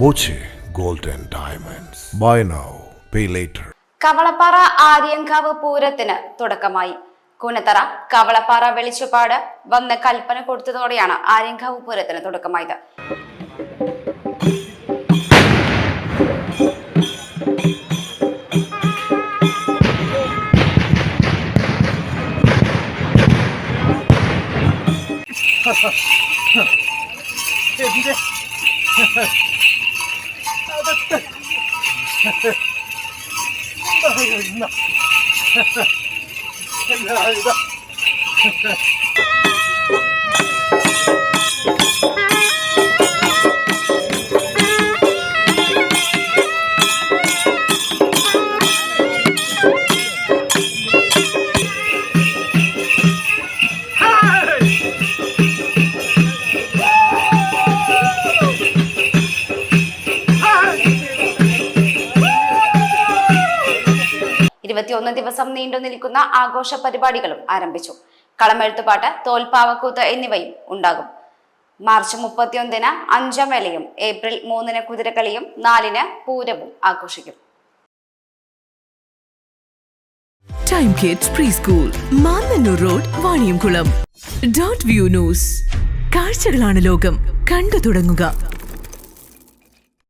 Boche Gold and Diamonds. Buy now, pay later. Kavalappara Aryankavu പൂരത്തിന് തുടക്കമായി. കൂനത്തറ കവളപ്പാറ വെളിച്ചുപാട് വന്ന് കൽപ്പന കൊടുത്തതോടെയാണ് ആര്യങ്കാവ് പൂരത്തിന് തുടക്കമായത്. ദിവസം നീണ്ടു നിൽക്കുന്ന ആഘോഷ പരിപാടികളും ആരംഭിച്ചു. കളമെഴുത്തുപാട്ട്, തോൽപ്പാവക്കൂത്ത് എന്നിവയും ഉണ്ടാകും. മാർച്ച് 31 അഞ്ചാം വേലയും ഏപ്രിൽ 3 കുതിരക്കളിയും 4 പൂരവും ആഘോഷിക്കും. Time kids pre school, Mannannur road, Vaniyamkulam. .View news. കാഴ്ചകളാണ് ലോകം, കണ്ടു തുടങ്ങുക.